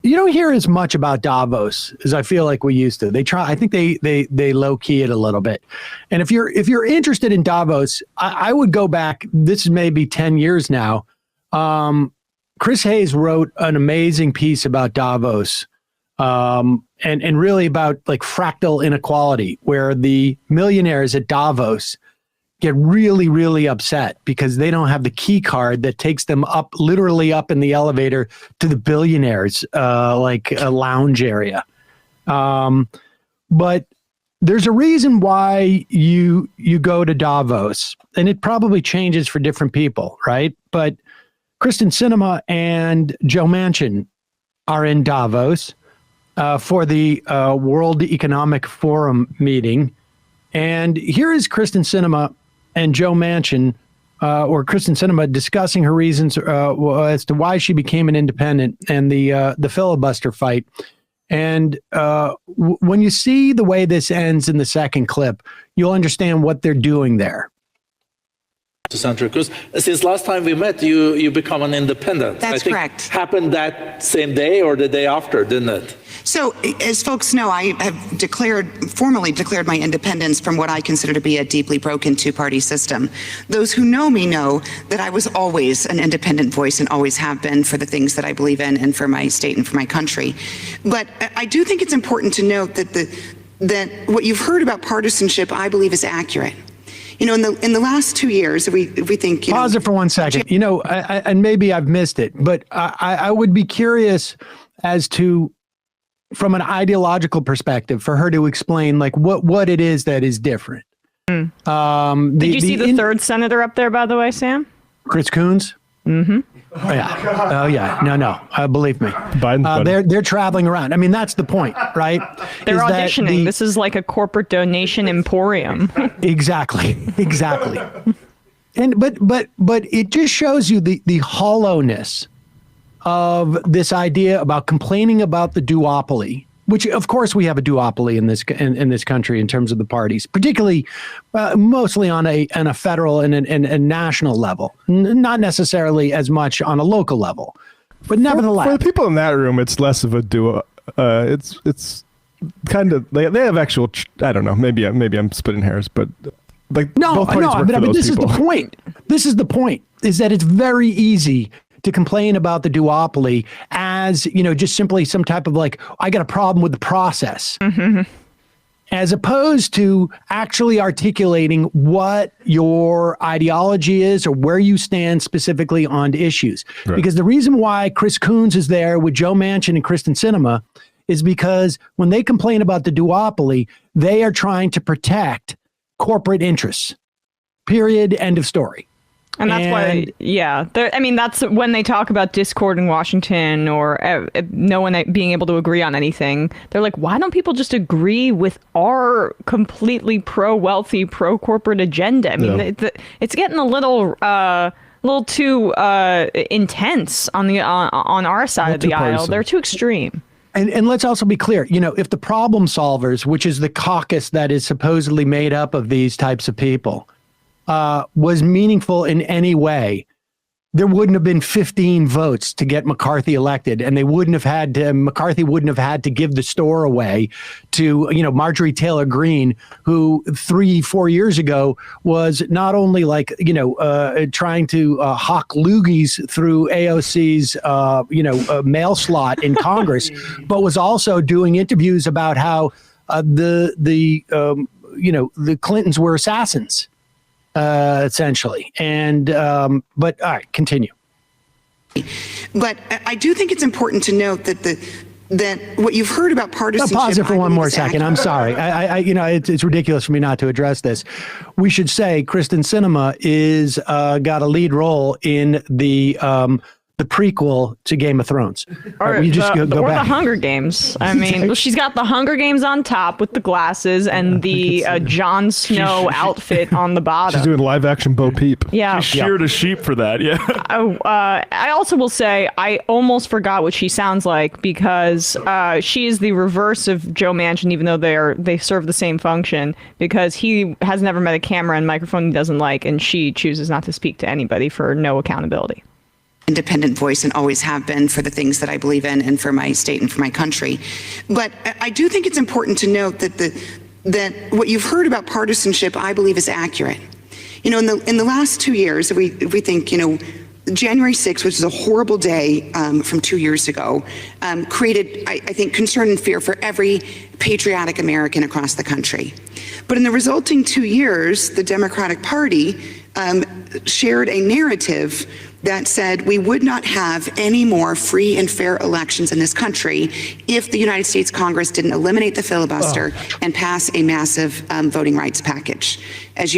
You don't hear as much about Davos as I feel like we used to. They try. I think they low key it a little bit. And if you're interested in Davos, I would go back. This is maybe 10 years now. Chris Hayes wrote an amazing piece about Davos, and really about like fractal inequality, where the millionaires at Davos get really, really upset because they don't have the key card that takes them up, literally up in the elevator to the billionaires, like a lounge area. But there's a reason why you go to Davos, and it probably changes for different people, right? But Kyrsten Sinema and Joe Manchin are in Davos for the World Economic Forum meeting. And here is Kyrsten Sinema and Joe Manchin, or Kyrsten Sinema, discussing her reasons as to why she became an independent and the filibuster fight. And when you see the way this ends in the second clip, you'll understand what they're doing there. To Senator Cruz, since last time we met, you become an independent. That's correct. Happened that same day or the day after, didn't it? So, as folks know, I have formally declared my independence from what I consider to be a deeply broken two-party system. Those who know me know that I was always an independent voice and always have been for the things that I believe in and for my state and for my country. But I do think it's important to note that what you've heard about partisanship, I believe, is accurate. You know, in the last 2 years, if we think, pause it for 1 second. You know, and maybe I've missed it, but I would be curious as to, from an ideological perspective, for her to explain like what it is that is different. Did you see the third senator up there, by the way, Sam? Chris Coons? Mm-hmm. Oh, yeah. Oh, yeah. No. Believe me. They're traveling around. I mean, that's the point, right? They're auditioning. This is like a corporate donation emporium. Exactly. And but it just shows you the hollowness of this idea about complaining about the duopoly, which of course we have a duopoly in this country in terms of the parties, particularly mostly on a federal and a national level, not necessarily as much on a local level, but nevertheless. For the people in that room, it's less of a duo. It's kind of they have actual. I don't know. Maybe I'm splitting hairs, but like both parties work for those this people. Is the point. This is the point. Is that it's very easy to complain about the duopoly as, you know, just simply some type of like, I got a problem with the process, as opposed to actually articulating what your ideology is or where you stand specifically on issues. Right. Because the reason why Chris Coons is there with Joe Manchin and Kyrsten Sinema is because when they complain about the duopoly, they are trying to protect corporate interests. Period. End of story. And that's why, yeah. I mean, that's when they talk about discord in Washington or no one being able to agree on anything. They're like, why don't people just agree with our completely pro-wealthy, pro-corporate agenda? I mean, it's getting a little too intense on our side of the aisle. They're too extreme. And let's also be clear, you know, if the problem solvers, which is the caucus that is supposedly made up of these types of people, was meaningful in any way, there wouldn't have been 15 votes to get McCarthy elected, and McCarthy wouldn't have had to give the store away to, you know, Marjorie Taylor Greene, who 3-4 years ago was not only like, you know, trying to hawk loogies through AOC's, mail slot in Congress, but was also doing interviews about how the Clintons were assassins. Essentially. And, but all right, continue. But I do think it's important to note that what you've heard about partisanship. Pause it for one more second. I'm sorry. It's ridiculous for me not to address this. We should say Kyrsten Sinema is got a lead role in the prequel to Game of Thrones. Or the Hunger Games. I mean, she's got the Hunger Games on top with the glasses and the Jon Snow outfit on the bottom. She's doing live action Bo Peep. Yeah. She sheared a sheep for that, yeah. I also will say I almost forgot what she sounds like because she is the reverse of Joe Manchin, even though they serve the same function, because he has never met a camera and microphone he doesn't like, and she chooses not to speak to anybody for no accountability. independent voice and always have been for the things that I believe in and for my state and for my country. But I do think it's important to note that that what you've heard about partisanship, I believe, is accurate. You know, in the last 2 years, if we think, you know, January 6th, which is a horrible day from 2 years ago, created, I think, concern and fear for every patriotic American across the country. But in the resulting 2 years, the Democratic Party shared a narrative that said we would not have any more free and fair elections in this country if the United States Congress didn't eliminate the filibuster and pass a massive voting rights package. As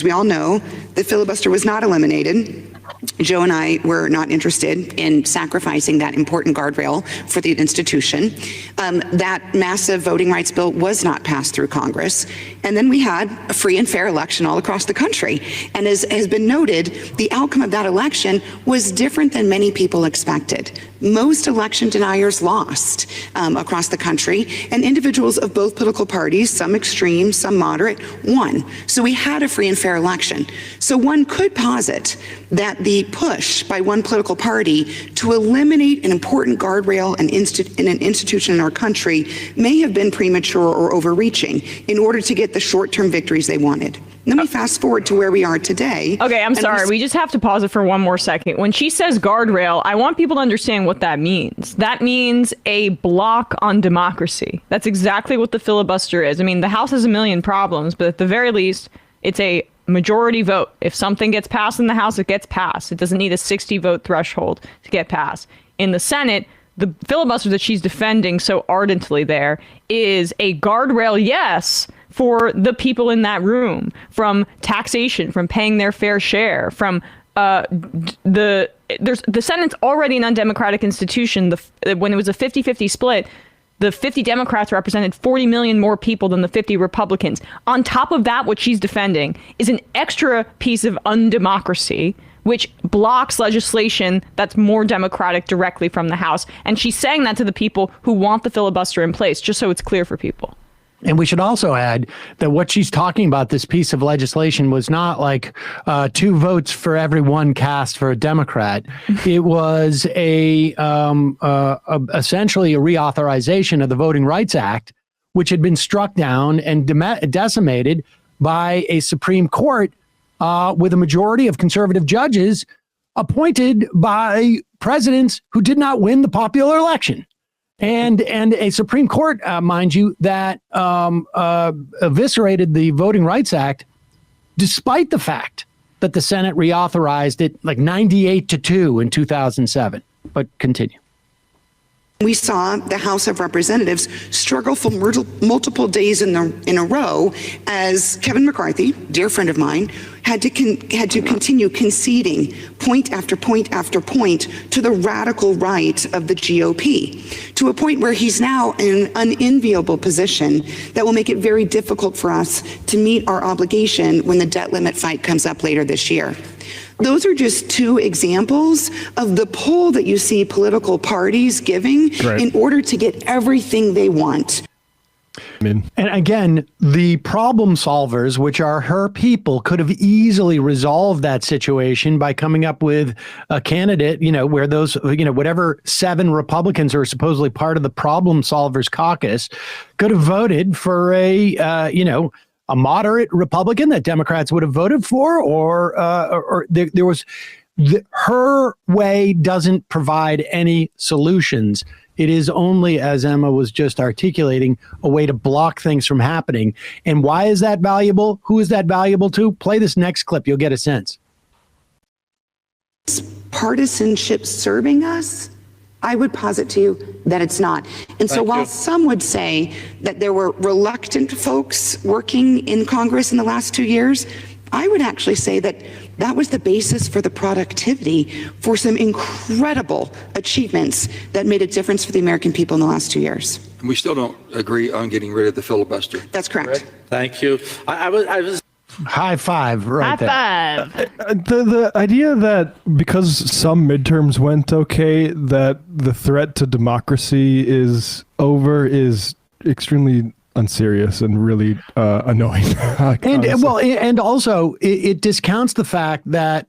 we all know, the filibuster was not eliminated. Joe and I were not interested in sacrificing that important guardrail for the institution. That massive voting rights bill was not passed through Congress. And then we had a free and fair election all across the country. And as has been noted, the outcome of that election was different than many people expected. Most election deniers lost across the country, and individuals of both political parties, some extreme, some moderate, won. So we had a free and fair election. So one could posit that the push by one political party to eliminate an important guardrail in an institution in our country may have been premature or overreaching in order to get the short-term victories they wanted. Let me fast forward to where we are today. Okay, I'm sorry. We just have to pause it for one more second. When she says guardrail, I want people to understand what that means. That means a block on democracy. That's exactly what the filibuster is. I mean, the House has a million problems, but at the very least, it's a majority vote. If something gets passed in the House, it gets passed. It doesn't need a 60-vote threshold to get passed. In the Senate, the filibuster that she's defending so ardently there is a guardrail, yes, for the people in that room, from taxation, from paying their fair share, from the Senate's already an undemocratic institution. When it was a 50-50 split, the 50 Democrats represented 40 million more people than the 50 Republicans. On top of that, what she's defending is an extra piece of undemocracy, which blocks legislation that's more democratic directly from the House. And she's saying that to the people who want the filibuster in place, just so it's clear for people. And we should also add that what she's talking about, this piece of legislation, was not like 2 votes for every one cast for a Democrat. It was essentially a reauthorization of the Voting Rights Act, which had been struck down and decimated by a Supreme Court with a majority of conservative judges appointed by presidents who did not win the popular election. And a Supreme Court, mind you, that eviscerated the Voting Rights Act, despite the fact that the Senate reauthorized it like 98-2 in 2007. But continue. We saw the House of Representatives struggle for multiple days in a row as Kevin McCarthy, dear friend of mine, had to continue conceding point after point after point to the radical right of the GOP, to a point where he's now in an unenviable position that will make it very difficult for us to meet our obligation when the debt limit fight comes up later this year. Those are just 2 examples of the pull that you see political parties giving in order to get everything they want. And again, the problem solvers, which are her people, could have easily resolved that situation by coming up with a candidate, you know, where those, you know, whatever 7 Republicans are supposedly part of the problem solvers caucus could have voted for a moderate Republican that Democrats would have voted for, or there was her way doesn't provide any solutions. It is only, as Emma was just articulating, a way to block things from happening. And why is that valuable? Who is that valuable to? Play this next clip. You'll get a sense. Partisanship serving us? I would posit to you that it's not. And so while some would say that there were reluctant folks working in Congress in the last 2 years, I would actually say that that was the basis for the productivity for some incredible achievements that made a difference for the American people in the last 2 years. And we still don't agree on getting rid of the filibuster. That's correct. Thank you. I was High five right there. High five. The idea that because some midterms went okay, that the threat to democracy is over is extremely unserious and really annoying. And also it discounts the fact that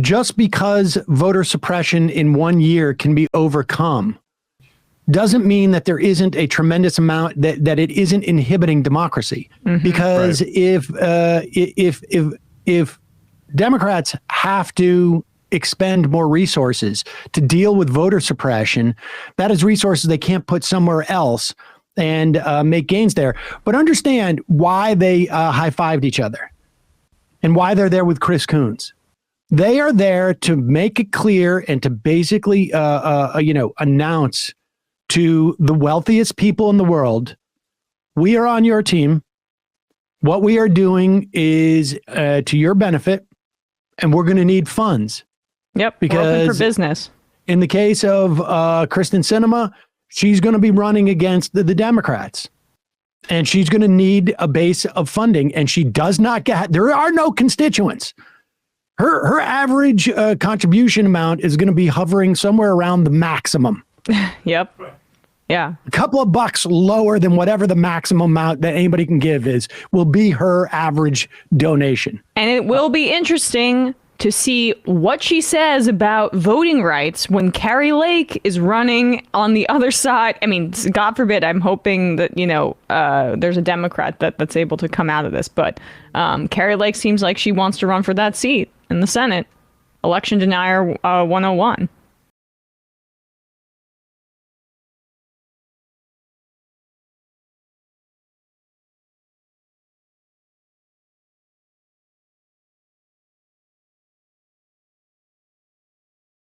just because voter suppression in 1 year can be overcome doesn't mean that there isn't a tremendous amount that it isn't inhibiting democracy. Because if Democrats have to expend more resources to deal with voter suppression, that is resources they can't put somewhere else and make gains there. But understand why they high-fived each other and why they're there with Chris Coons. They are there to make it clear and to basically, announce to the wealthiest people in the world, we are on your team. What we are doing is to your benefit, and we're going to need funds. Yep, because we're open for business. In the case of Kyrsten Sinema, she's going to be running against the Democrats. And she's going to need a base of funding, and she does not get, there are no constituents. Her average contribution amount is going to be hovering somewhere around the maximum. Yep. Yeah. A couple of bucks lower than whatever the maximum amount that anybody can give will be her average donation. And it will be interesting to see what she says about voting rights when Carrie Lake is running on the other side. I mean, God forbid, I'm hoping that, there's a Democrat that's able to come out of this. But Carrie Lake seems like she wants to run for that seat in the Senate. Election denier 101.